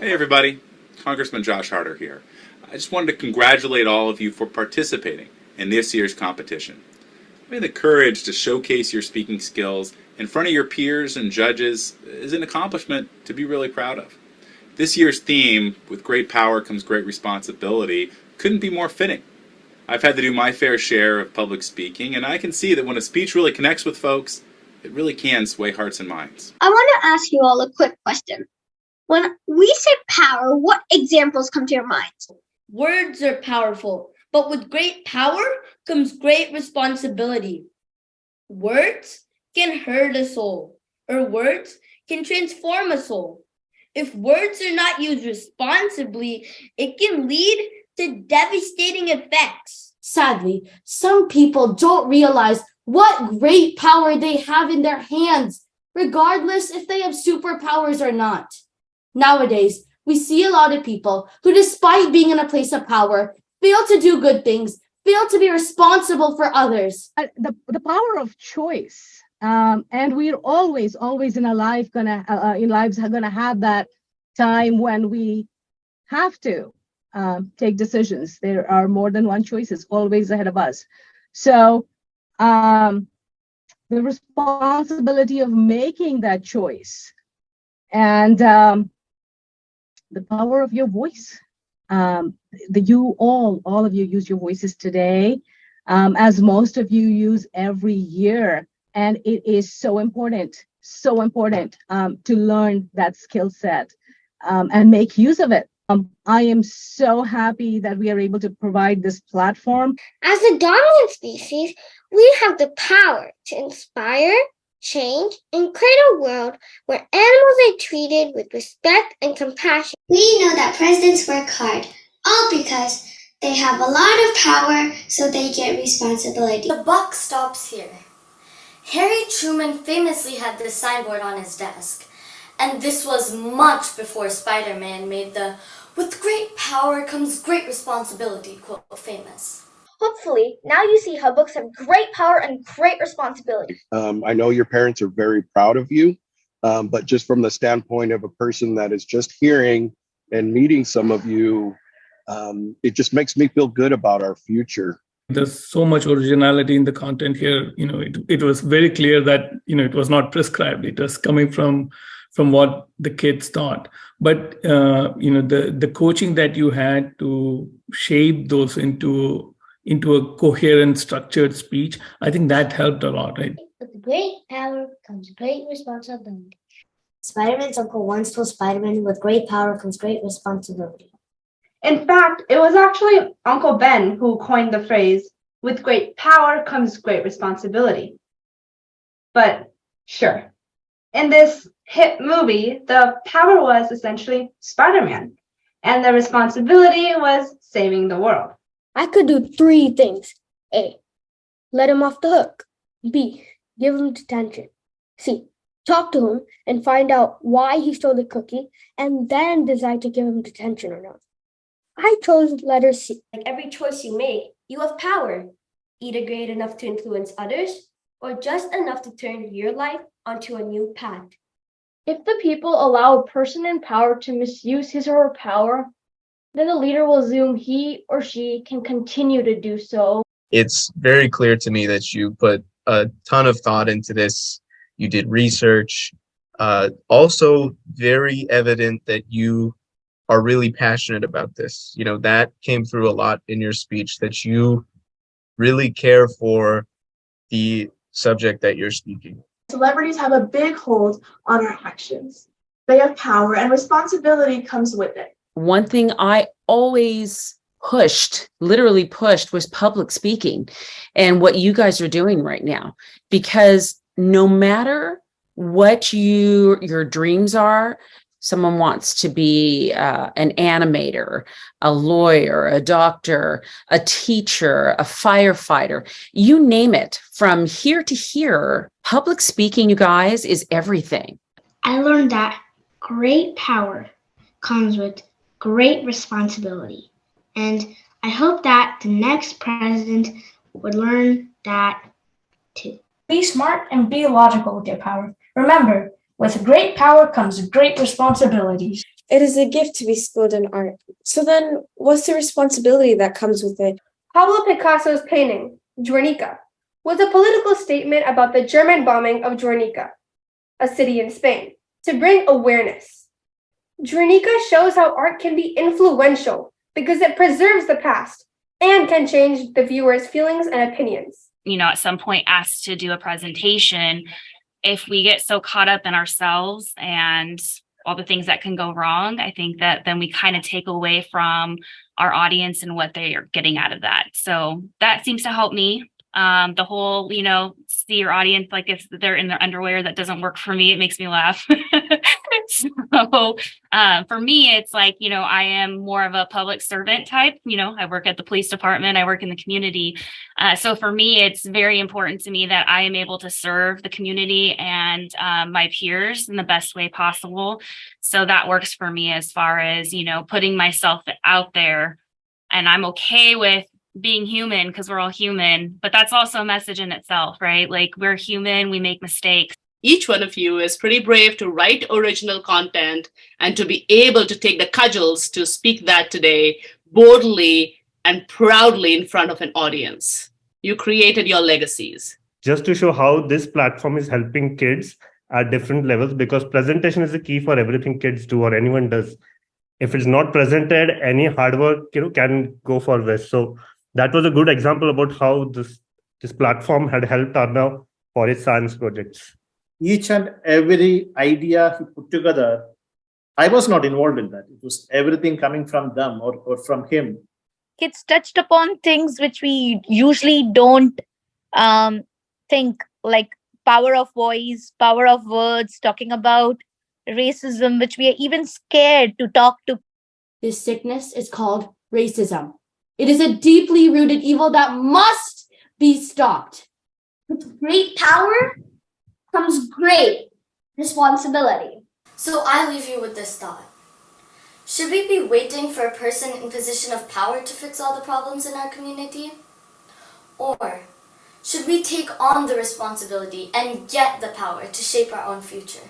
Hey everybody, Congressman Josh Harder here. I just wanted to congratulate all of you for participating in this year's competition. Having the courage to showcase your speaking skills in front of your peers and judges is an accomplishment to be really proud of. This year's theme, with great power comes great responsibility, couldn't be more fitting. I've had to do my fair share of public speaking, and I can see that when a speech really connects with folks, it really can sway hearts and minds. I want to ask you all a quick question. When we say power, what examples come to your minds? Words are powerful, but with great power comes great responsibility. Words can hurt a soul, or words can transform a soul. If words are not used responsibly, it can lead to devastating effects. Sadly, some people don't realize what great power they have in their hands, regardless if they have superpowers or not. Nowadays, we see a lot of people who, despite being in a place of power, fail to do good things, fail to be responsible for others. The power of choice, and we're always in our lives gonna have that time when we have to take decisions. There are more than one choices always ahead of us. So the responsibility of making that choice and the power of your voice. All of you use your voices today, as most of you use every year. And it is so important to learn that skill set and make use of it. I am so happy that we are able to provide this platform. As a dominant species, we have the power to inspire, change, and create a world where animals are treated with respect and compassion. We know that presidents work hard, all because they have a lot of power, so they get responsibility. The buck stops here. Harry Truman famously had this signboard on his desk, and this was much before Spider-Man made the "with great power comes great responsibility" quote famous. Hopefully, now you see how books have great power and great responsibility. I know your parents are very proud of you, but just from the standpoint of a person that is just hearing and meeting some of you, it just makes me feel good about our future. There's so much originality in the content here. It was very clear that, it was not prescribed. It was coming from what the kids thought. But, the coaching that you had to shape those into a coherent, structured speech, I think that helped a lot, right? With great power comes great responsibility. Spider-Man's uncle once told Spider-Man, with great power comes great responsibility. In fact, it was actually Uncle Ben who coined the phrase, with great power comes great responsibility. But sure, in this hit movie, the power was essentially Spider-Man, and the responsibility was saving the world. I could do 3 things. A, let him off the hook. B, give him detention. C, talk to him and find out why he stole the cookie and then decide to give him detention or not. I chose letter C. Like every choice you make, you have power, either great enough to influence others or just enough to turn your life onto a new path. If the people allow a person in power to misuse his or her power, then the leader will assume he or she can continue to do so. It's very clear to me that you put a ton of thought into this. You did research. Also very evident that you are really passionate about this. That came through a lot in your speech, that you really care for the subject that you're speaking. Celebrities have a big hold on our actions. They have power and responsibility comes with it. One thing I always literally pushed, was public speaking and what you guys are doing right now. Because no matter what your dreams are, someone wants to be an animator, a lawyer, a doctor, a teacher, a firefighter, you name it, from here to here, public speaking, you guys, is everything. I learned that great power comes with great responsibility. And I hope that the next president would learn that too. Be smart and be logical with your power. Remember, with great power comes great responsibilities. It is a gift to be skilled in art. So then, what's the responsibility that comes with it? Pablo Picasso's painting, Guernica, was a political statement about the German bombing of Guernica, a city in Spain, to bring awareness. Guernica shows how art can be influential because it preserves the past and can change the viewer's feelings and opinions. At some point asked to do a presentation, if we get so caught up in ourselves and all the things that can go wrong, I think that then we kind of take away from our audience and what they are getting out of that. So that seems to help me. The whole, see your audience like if they're in their underwear, that doesn't work for me. It makes me laugh. So for me, it's like, I am more of a public servant type. I work at the police department. I work in the community. So for me, it's very important to me that I am able to serve the community and my peers in the best way possible. So that works for me as far as, putting myself out there. And I'm okay with being human because we're all human, but that's also a message in itself, right? Like we're human, we make mistakes. Each one of you is pretty brave to write original content and to be able to take the cudgels to speak that today boldly and proudly in front of an audience. You created your legacies. Just to show how this platform is helping kids at different levels, because presentation is the key for everything kids do or anyone does. If it's not presented, any hard work can go for waste. So that was a good example about how this platform had helped Arnav for his science projects. Each and every idea he put together, I was not involved in that. It was everything coming from them or from him. Kids touched upon things which we usually don't think, like power of voice, power of words, talking about racism, which we are even scared to talk to. This sickness is called racism. It is a deeply rooted evil that must be stopped. With great power comes great responsibility. So I leave you with this thought. Should we be waiting for a person in position of power to fix all the problems in our community? Or should we take on the responsibility and get the power to shape our own future?